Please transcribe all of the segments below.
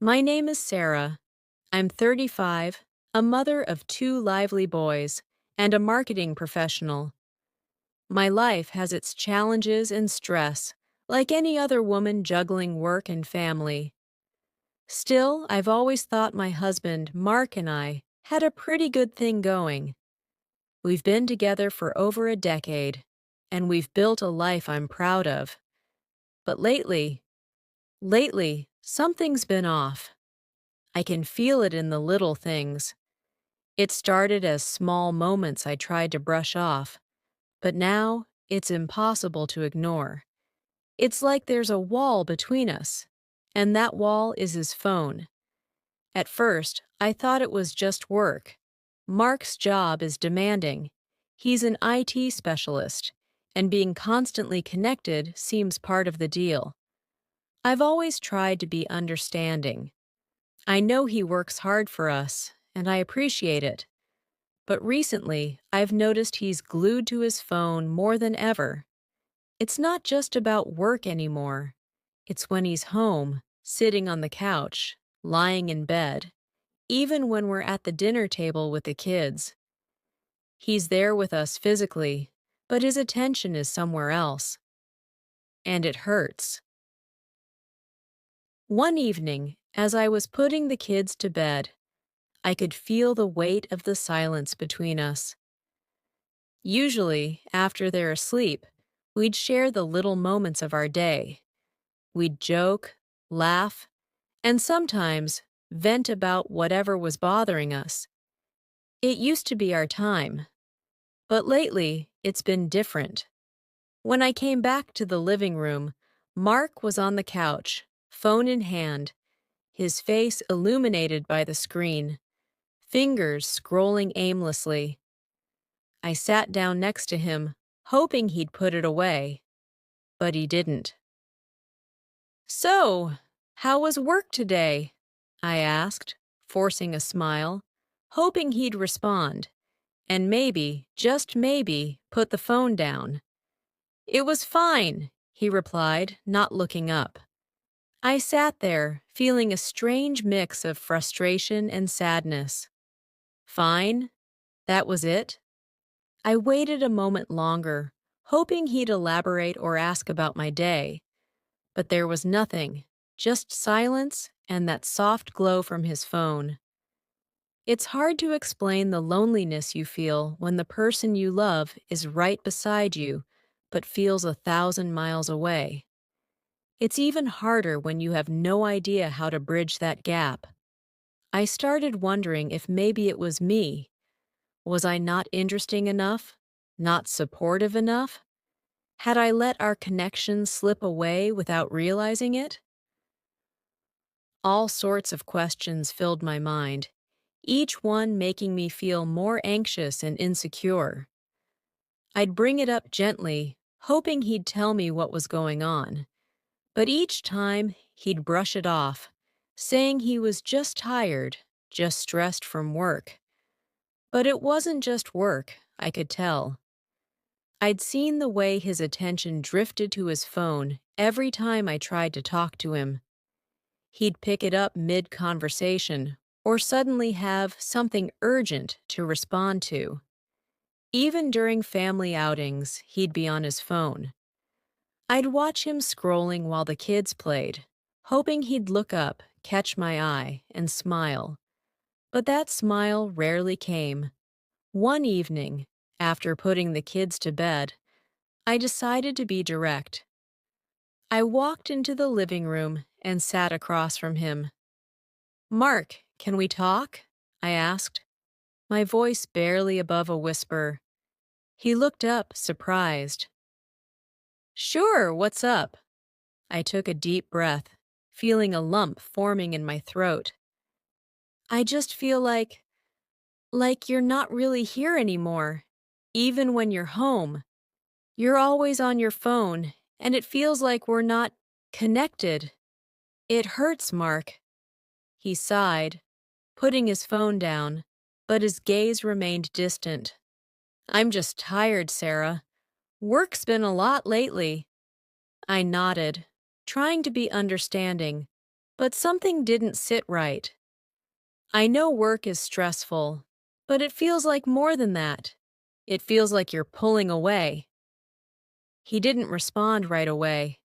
My name is Sarah. I'm 35, a mother of two lively boys, and a marketing professional. My life has its challenges and stress, like any other woman juggling work and family. Still, I've always thought my husband, Mark, and I had a pretty good thing going. We've been together for over a decade, and we've built a life I'm proud of. But lately, something's been off. I can feel it in the little things. It started as small moments I tried to brush off, but now it's impossible to ignore. It's like there's a wall between us, and that wall is his phone. At first, I thought it was just work. Mark's job is demanding. He's an IT specialist, and being constantly connected seems part of the deal. I've always tried to be understanding. I know he works hard for us, and I appreciate it. But recently, I've noticed he's glued to his phone more than ever. It's not just about work anymore. It's when he's home, sitting on the couch, lying in bed, even when we're at the dinner table with the kids. He's there with us physically, but his attention is somewhere else. And it hurts. One evening, as I was putting the kids to bed, I could feel the weight of the silence between us. Usually, after they're asleep, we'd share the little moments of our day. We'd joke, laugh, and sometimes vent about whatever was bothering us. It used to be our time, but lately it's been different. When I came back to the living room, Mark was on the couch, phone in hand, his face illuminated by the screen, fingers scrolling aimlessly. I sat down next to him, hoping he'd put it away, but he didn't. "So, how was work today?" I asked, forcing a smile, hoping he'd respond, and maybe, just maybe, put the phone down. "It was fine," he replied, not looking up. I sat there, feeling a strange mix of frustration and sadness. Fine? That was it? I waited a moment longer, hoping he'd elaborate or ask about my day. But there was nothing, just silence and that soft glow from his phone. It's hard to explain the loneliness you feel when the person you love is right beside you, but feels 1,000 miles away. It's even harder when you have no idea how to bridge that gap. I started wondering if maybe it was me. Was I not interesting enough? Not supportive enough? Had I let our connection slip away without realizing it? All sorts of questions filled my mind, each one making me feel more anxious and insecure. I'd bring it up gently, hoping he'd tell me what was going on. But each time, he'd brush it off, saying he was just tired, just stressed from work. But it wasn't just work, I could tell. I'd seen the way his attention drifted to his phone every time I tried to talk to him. He'd pick it up mid-conversation, or suddenly have something urgent to respond to. Even during family outings, he'd be on his phone. I'd watch him scrolling while the kids played, hoping he'd look up, catch my eye, and smile. But that smile rarely came. One evening, after putting the kids to bed, I decided to be direct. I walked into the living room and sat across from him. "Mark, can we talk?" I asked, my voice barely above a whisper. He looked up, surprised. "Sure, what's up?" I took a deep breath, feeling a lump forming in my throat. "I just feel like you're not really here anymore. Even when you're home, you're always on your phone, and it feels like we're not connected. It hurts, Mark." He sighed, putting his phone down, but his gaze remained distant. "I'm just tired, Sarah. Work's been a lot lately." I nodded, trying to be understanding. But something didn't sit right. I know work is stressful, but it feels like more than that. It feels like you're pulling away. He didn't respond right away.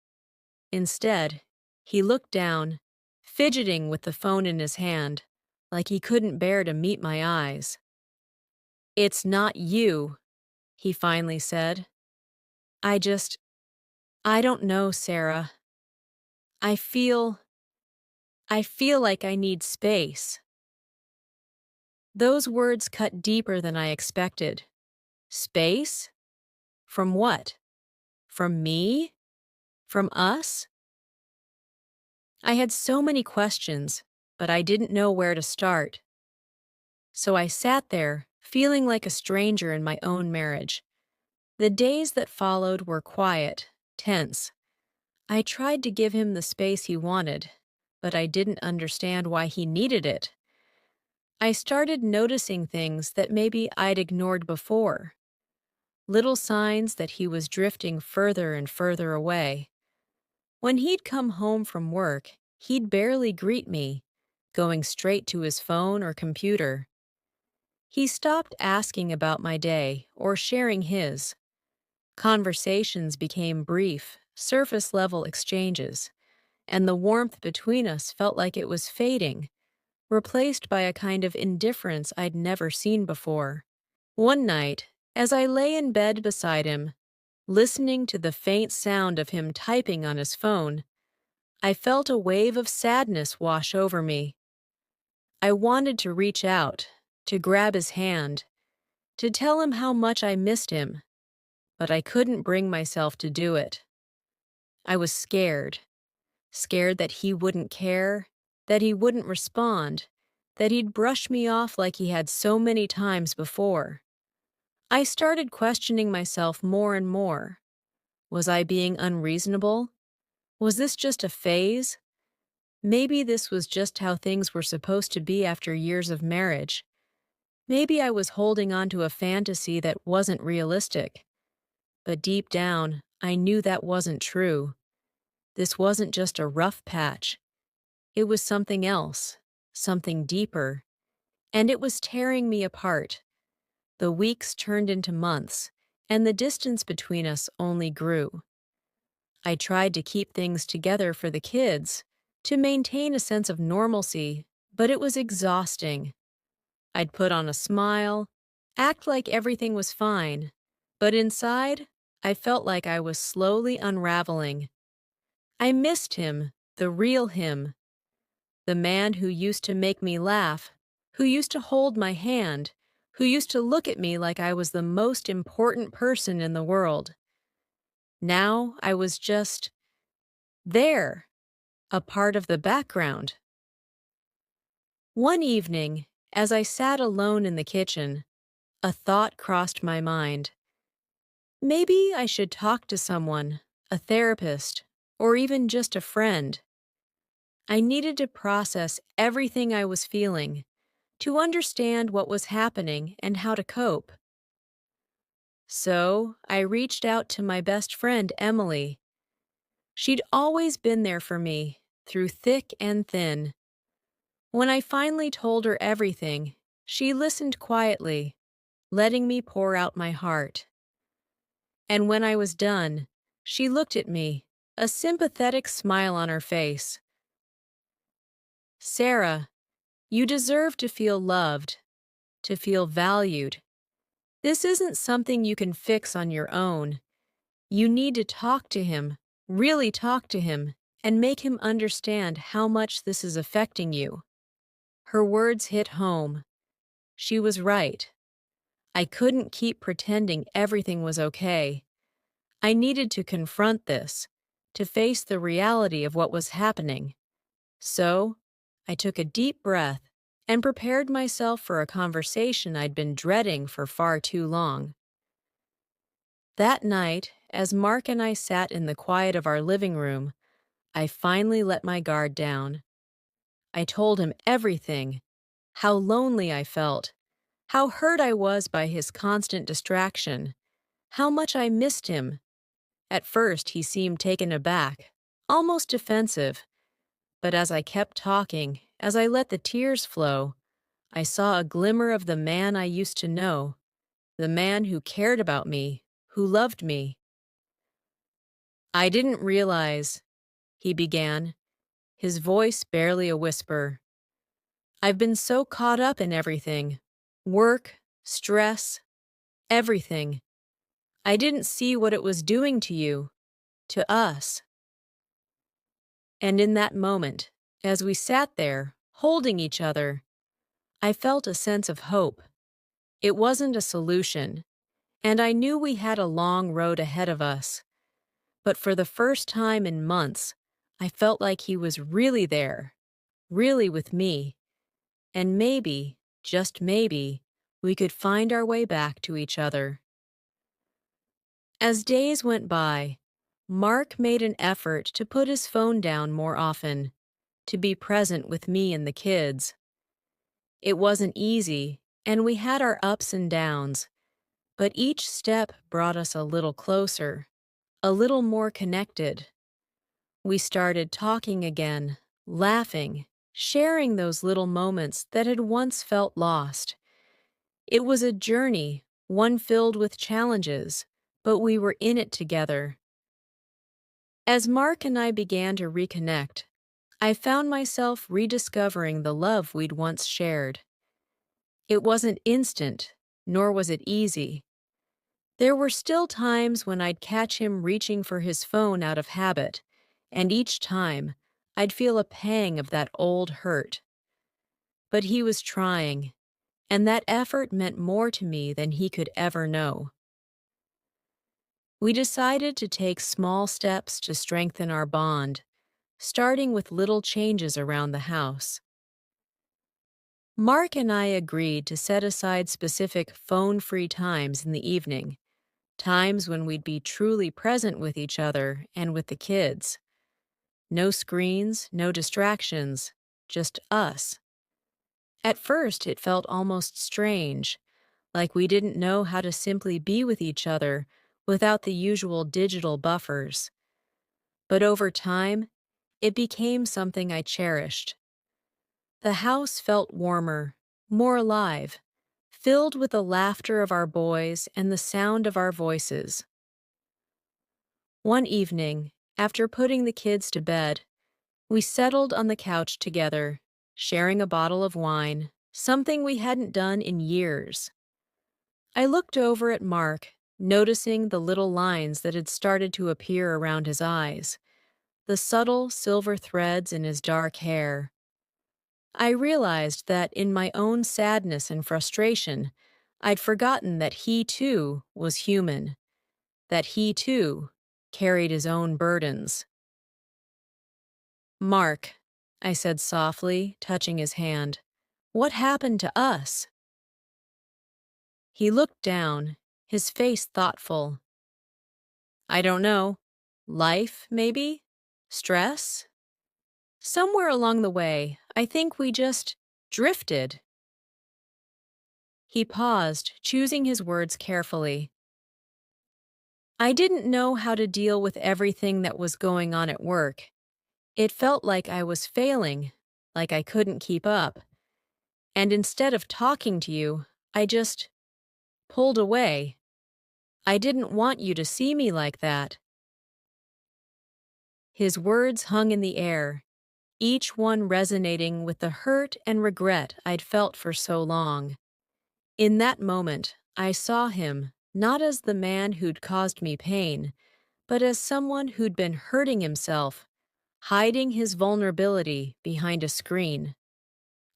Instead, he looked down, fidgeting with the phone in his hand, like he couldn't bear to meet my eyes. "It's not you," he finally said. I just, I don't know, Sarah. I feel, I feel like I need space." Those words cut deeper than I expected. Space? From what? From me? From us? I had so many questions, but I didn't know where to start. So I sat there, feeling like a stranger in my own marriage. The days that followed were quiet, tense. I tried to give him the space he wanted, but I didn't understand why he needed it. I started noticing things that maybe I'd ignored before. Little signs that he was drifting further and further away. When he'd come home from work, he'd barely greet me, going straight to his phone or computer. He stopped asking about my day or sharing his. Conversations became brief, surface-level exchanges, and the warmth between us felt like it was fading, replaced by a kind of indifference I'd never seen before. One night, as I lay in bed beside him, listening to the faint sound of him typing on his phone, I felt a wave of sadness wash over me. I wanted to reach out, to grab his hand, to tell him how much I missed him, but I couldn't bring myself to do it. I was scared. Scared that he wouldn't care, that he wouldn't respond, that he'd brush me off like he had so many times before. I started questioning myself more and more. Was I being unreasonable? Was this just a phase? Maybe this was just how things were supposed to be after years of marriage. Maybe I was holding on to a fantasy that wasn't realistic. But deep down, I knew that wasn't true. This wasn't just a rough patch. It was something else, something deeper. And it was tearing me apart. The weeks turned into months, and the distance between us only grew. I tried to keep things together for the kids, to maintain a sense of normalcy, but it was exhausting. I'd put on a smile, act like everything was fine, but inside, I felt like I was slowly unraveling. I missed him, the real him, the man who used to make me laugh, who used to hold my hand, who used to look at me like I was the most important person in the world. Now I was just there, a part of the background. One evening, as I sat alone in the kitchen, a thought crossed my mind. Maybe I should talk to someone, a therapist, or even just a friend. I needed to process everything I was feeling, to understand what was happening and how to cope. So I reached out to my best friend, Emily. She'd always been there for me, through thick and thin. When I finally told her everything, she listened quietly, letting me pour out my heart. And when I was done, she looked at me, a sympathetic smile on her face. "Sarah, you deserve to feel loved, to feel valued. This isn't something you can fix on your own. You need to talk to him, really talk to him, and make him understand how much this is affecting you." Her words hit home. She was right. I couldn't keep pretending everything was okay. I needed to confront this, to face the reality of what was happening. So, I took a deep breath and prepared myself for a conversation I'd been dreading for far too long. That night, as Mark and I sat in the quiet of our living room, I finally let my guard down. I told him everything, how lonely I felt, how hurt I was by his constant distraction, how much I missed him. At first, he seemed taken aback, almost defensive, But as I kept talking, as I let the tears flow, I saw a glimmer of the man I used to know, the man who cared about me, who loved me. "I didn't realize," he began, his voice barely a whisper. "I've been so caught up in everything. Work, stress, everything. I didn't see what it was doing to you, to us." And in that moment, as we sat there, holding each other, I felt a sense of hope. It wasn't a solution, and I knew we had a long road ahead of us. But for the first time in months, I felt like he was really there, really with me, and maybe, just maybe, we could find our way back to each other. As days went by, Mark made an effort to put his phone down more often, to be present with me and the kids. It wasn't easy, and we had our ups and downs, but each step brought us a little closer, a little more connected. We started talking again, laughing, sharing those little moments that had once felt lost. It was a journey, one filled with challenges, but we were in it together. As Mark and I began to reconnect, I found myself rediscovering the love we'd once shared. It wasn't instant, nor was it easy. There were still times when I'd catch him reaching for his phone out of habit, and each time, I'd feel a pang of that old hurt. But he was trying, and that effort meant more to me than he could ever know. We decided to take small steps to strengthen our bond, starting with little changes around the house. Mark and I agreed to set aside specific phone-free times in the evening, times when we'd be truly present with each other and with the kids. No screens, no distractions, just us. At first, it felt almost strange, like we didn't know how to simply be with each other without the usual digital buffers. But over time, it became something I cherished. The house felt warmer, more alive, filled with the laughter of our boys and the sound of our voices. One evening, after putting the kids to bed, we settled on the couch together, sharing a bottle of wine, something we hadn't done in years. I looked over at Mark, noticing the little lines that had started to appear around his eyes, the subtle silver threads in his dark hair. I realized that in my own sadness and frustration, I'd forgotten that he too was human, that he too carried his own burdens. "Mark," I said softly, touching his hand, "what happened to us?" He looked down, his face thoughtful. "I don't know. Life, maybe? Stress? Somewhere along the way, I think we just drifted." He paused, choosing his words carefully. "I didn't know how to deal with everything that was going on at work. It felt like I was failing, like I couldn't keep up. And instead of talking to you, I just pulled away. I didn't want you to see me like that." His words hung in the air, each one resonating with the hurt and regret I'd felt for so long. In that moment, I saw him not as the man who'd caused me pain, but as someone who'd been hurting himself, hiding his vulnerability behind a screen.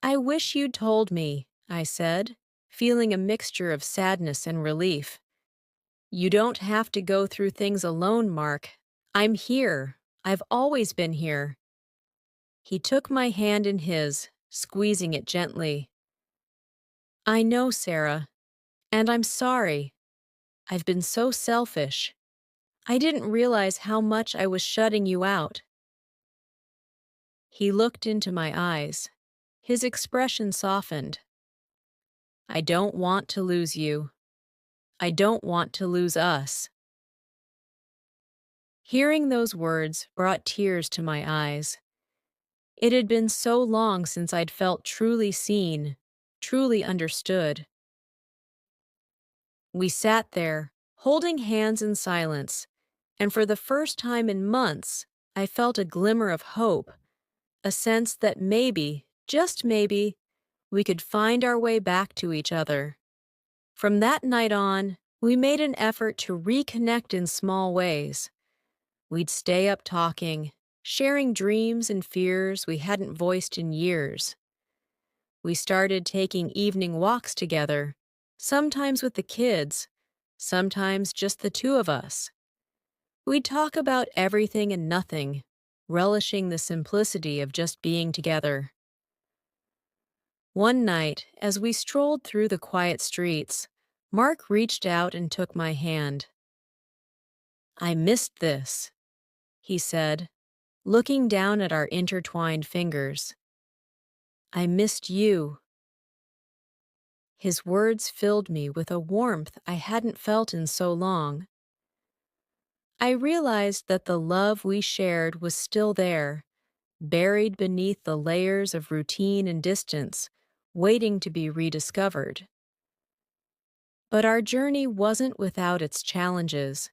"I wish you'd told me," I said, feeling a mixture of sadness and relief. "You don't have to go through things alone, Mark. I'm here. I've always been here." He took my hand in his, squeezing it gently. "I know, Sarah, and I'm sorry. I've been so selfish. I didn't realize how much I was shutting you out." He looked into my eyes. His expression softened. "I don't want to lose you. I don't want to lose us." Hearing those words brought tears to my eyes. It had been so long since I'd felt truly seen, truly understood. We sat there, holding hands in silence, and for the first time in months, I felt a glimmer of hope, a sense that maybe, just maybe, we could find our way back to each other. From that night on, we made an effort to reconnect in small ways. We'd stay up talking, sharing dreams and fears we hadn't voiced in years. We started taking evening walks together, sometimes with the kids, sometimes just the two of us. We'd talk about everything and nothing, relishing the simplicity of just being together. One night, as we strolled through the quiet streets, Mark reached out and took my hand. "I missed this," he said, looking down at our intertwined fingers. "I missed you." His words filled me with a warmth I hadn't felt in so long. I realized that the love we shared was still there, buried beneath the layers of routine and distance, waiting to be rediscovered. But our journey wasn't without its challenges.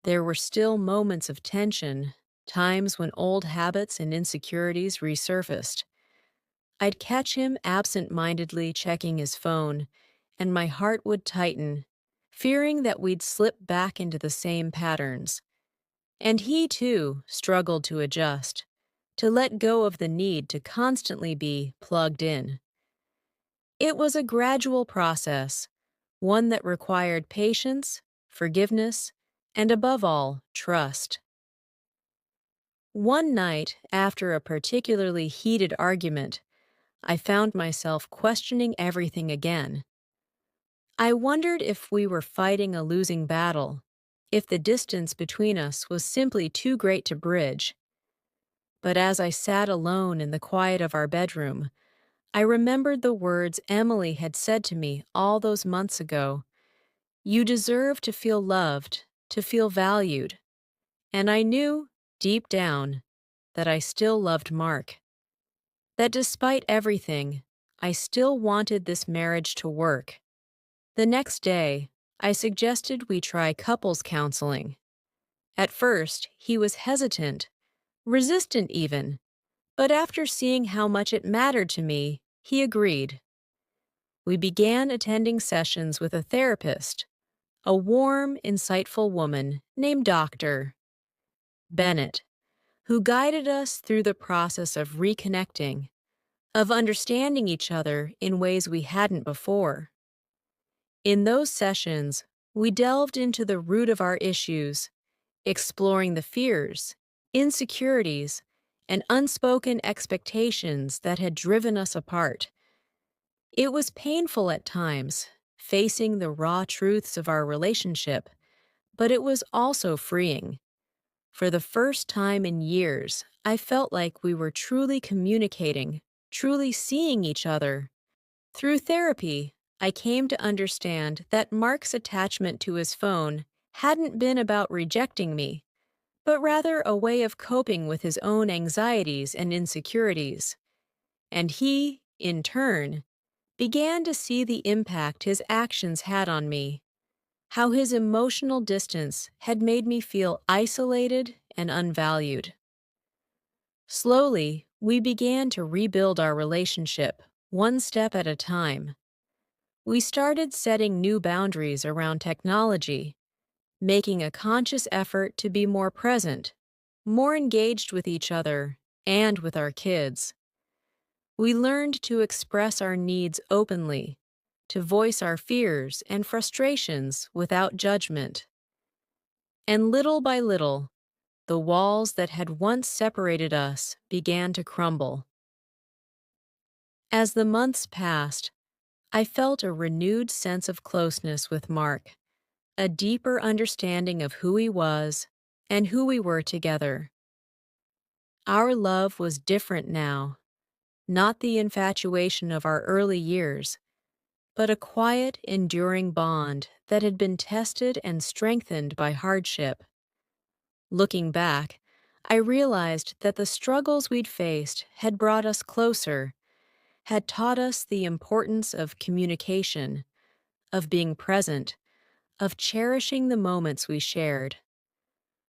There were still moments of tension, times when old habits and insecurities resurfaced. I'd catch him absent-mindedly checking his phone, and my heart would tighten, fearing that we'd slip back into the same patterns. And he, too, struggled to adjust, to let go of the need to constantly be plugged in. It was a gradual process, one that required patience, forgiveness, and above all, trust. One night, after a particularly heated argument, I found myself questioning everything again. I wondered if we were fighting a losing battle, if the distance between us was simply too great to bridge. But as I sat alone in the quiet of our bedroom, I remembered the words Emily had said to me all those months ago. "You deserve to feel loved, to feel valued." And I knew, deep down, that I still loved Mark. That despite everything, I still wanted this marriage to work. The next day, I suggested we try couples counseling. At first, he was hesitant, resistant even, but after seeing how much it mattered to me, he agreed. We began attending sessions with a therapist, a warm, insightful woman named Dr. Bennett, who guided us through the process of reconnecting, of understanding each other in ways we hadn't before. In those sessions, we delved into the root of our issues, exploring the fears, insecurities, and unspoken expectations that had driven us apart. It was painful at times, facing the raw truths of our relationship, but it was also freeing. For the first time in years, I felt like we were truly communicating, truly seeing each other. Through therapy, I came to understand that Mark's attachment to his phone hadn't been about rejecting me, but rather a way of coping with his own anxieties and insecurities. And he, in turn, began to see the impact his actions had on me, how his emotional distance had made me feel isolated and unvalued. Slowly, we began to rebuild our relationship, one step at a time. We started setting new boundaries around technology, making a conscious effort to be more present, more engaged with each other, and with our kids. We learned to express our needs openly, to voice our fears and frustrations without judgment. And little by little, the walls that had once separated us began to crumble. As the months passed, I felt a renewed sense of closeness with Mark, a deeper understanding of who he was and who we were together. Our love was different now, not the infatuation of our early years, but a quiet, enduring bond that had been tested and strengthened by hardship. Looking back, I realized that the struggles we'd faced had brought us closer, had taught us the importance of communication, of being present, of cherishing the moments we shared.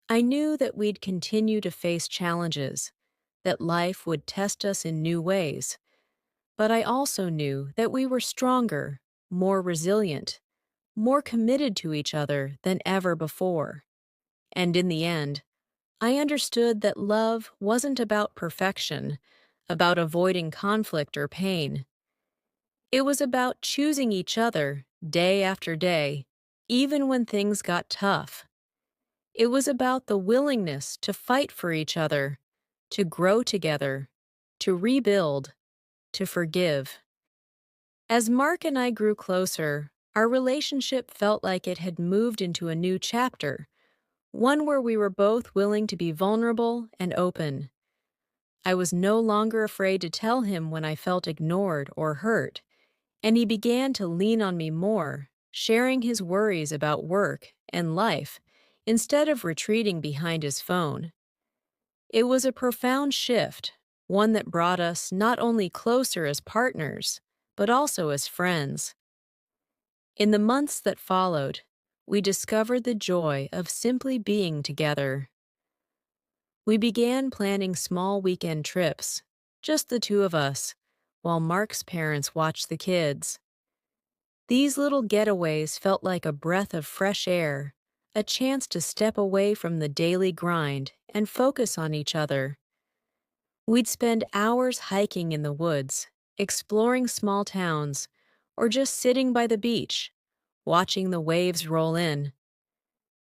I knew that we'd continue to face challenges, that life would test us in new ways, but I also knew that we were stronger, more resilient, more committed to each other than ever before. And in the end, I understood that love wasn't about perfection, about avoiding conflict or pain. It was about choosing each other day after day, even when things got tough. It was about the willingness to fight for each other, to grow together, to rebuild, to forgive. As Mark and I grew closer, our relationship felt like it had moved into a new chapter, one where we were both willing to be vulnerable and open. I was no longer afraid to tell him when I felt ignored or hurt, and he began to lean on me more, sharing his worries about work and life instead of retreating behind his phone. It was a profound shift, one that brought us not only closer as partners, but also as friends. In the months that followed, we discovered the joy of simply being together. We began planning small weekend trips, just the two of us, while Mark's parents watched the kids. These little getaways felt like a breath of fresh air, a chance to step away from the daily grind and focus on each other. We'd spend hours hiking in the woods, exploring small towns, or just sitting by the beach, watching the waves roll in.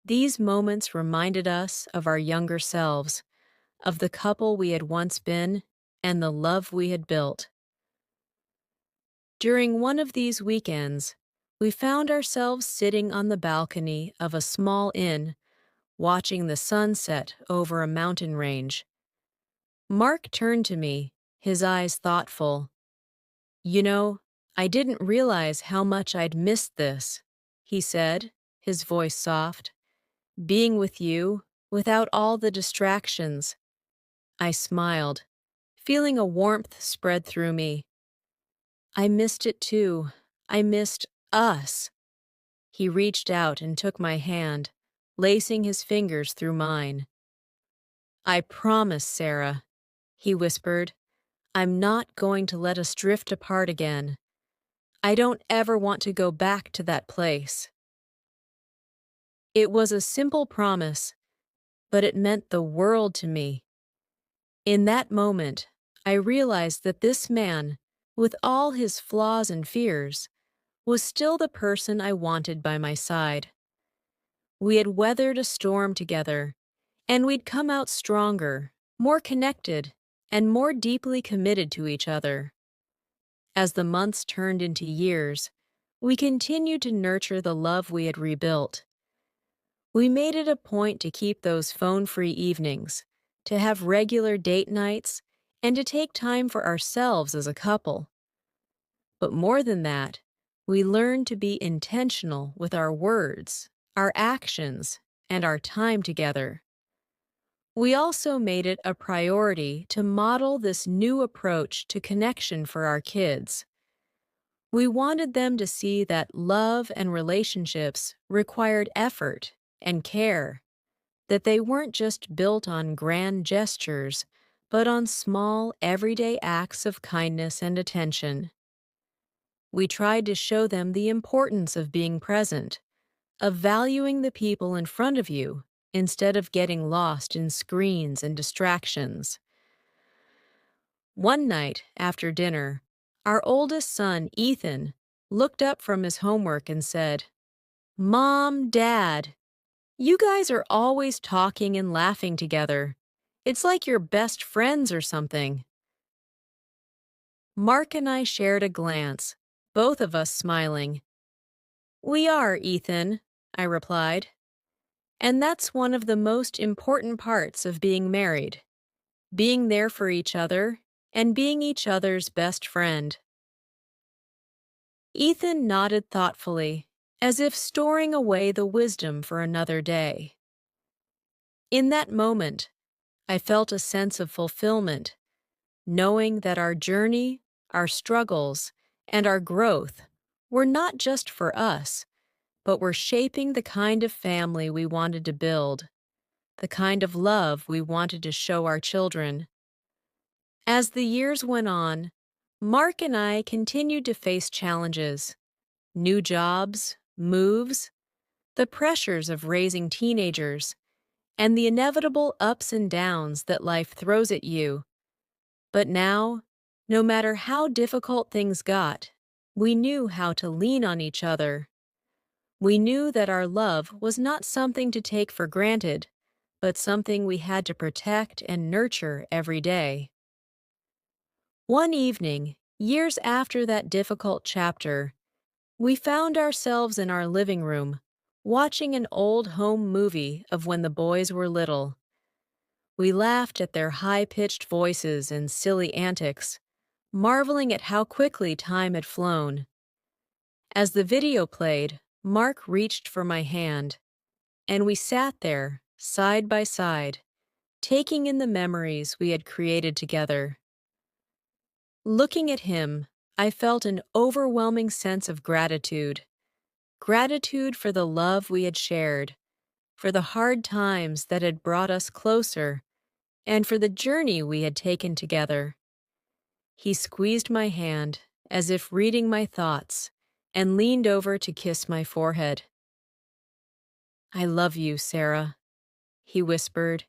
These moments reminded us of our younger selves, of the couple we had once been, and the love we had built. During one of these weekends, we found ourselves sitting on the balcony of a small inn, watching the sunset over a mountain range. Mark turned to me, his eyes thoughtful. "You know, I didn't realize how much I'd missed this," he said, his voice soft. "Being with you, without all the distractions." I smiled, feeling a warmth spread through me. "I missed it too. I missed us." He reached out and took my hand, lacing his fingers through mine. "I promise, Sarah," he whispered, "I'm not going to let us drift apart again. I don't ever want to go back to that place." It was a simple promise, but it meant the world to me. In that moment, I realized that this man, with all his flaws and fears, was still the person I wanted by my side. We had weathered a storm together, and we'd come out stronger, more connected, and more deeply committed to each other. As the months turned into years, we continued to nurture the love we had rebuilt. We made it a point to keep those phone-free evenings, to have regular date nights, and to take time for ourselves as a couple. But more than that, we learned to be intentional with our words, our actions, and our time together. We also made it a priority to model this new approach to connection for our kids. We wanted them to see that love and relationships required effort and care, that they weren't just built on grand gestures, but on small, everyday acts of kindness and attention. We tried to show them the importance of being present, of valuing the people in front of you instead of getting lost in screens and distractions. One night after dinner, our oldest son, Ethan, looked up from his homework and said, "Mom, Dad, you guys are always talking and laughing together. It's like you're best friends or something." Mark and I shared a glance, both of us smiling. "We are, Ethan," I replied. "And that's one of the most important parts of being married, being there for each other and being each other's best friend." Ethan nodded thoughtfully, as if storing away the wisdom for another day. In that moment, I felt a sense of fulfillment, knowing that our journey, our struggles, and our growth were not just for us, but were shaping the kind of family we wanted to build, the kind of love we wanted to show our children. As the years went on, Mark and I continued to face challenges, new jobs, moves, the pressures of raising teenagers, and the inevitable ups and downs that life throws at you. But now, no matter how difficult things got, we knew how to lean on each other. We knew that our love was not something to take for granted, but something we had to protect and nurture every day. One evening, years after that difficult chapter, we found ourselves in our living room, watching an old home movie of when the boys were little. We laughed at their high-pitched voices and silly antics, marveling at how quickly time had flown. As the video played, Mark reached for my hand, and we sat there, side by side, taking in the memories we had created together. Looking at him, I felt an overwhelming sense of gratitude. Gratitude for the love we had shared, for the hard times that had brought us closer, and for the journey we had taken together. He squeezed my hand, as if reading my thoughts, and leaned over to kiss my forehead. "I love you, Sarah," he whispered,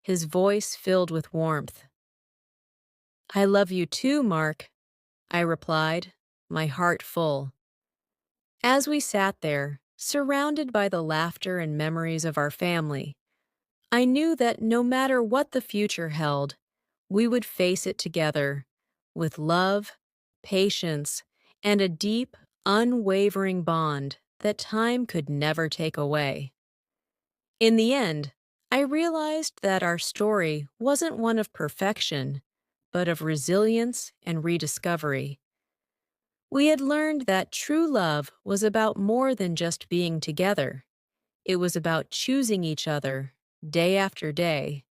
his voice filled with warmth. "I love you too, Mark," I replied, my heart full. As we sat there, surrounded by the laughter and memories of our family, I knew that no matter what the future held, we would face it together, with love, patience, and a deep, unwavering bond that time could never take away. In the end, I realized that our story wasn't one of perfection, but of resilience and rediscovery. We had learned that true love was about more than just being together. It was about choosing each other, day after day,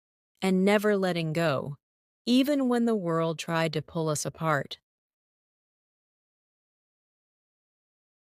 and never letting go, even when the world tried to pull us apart.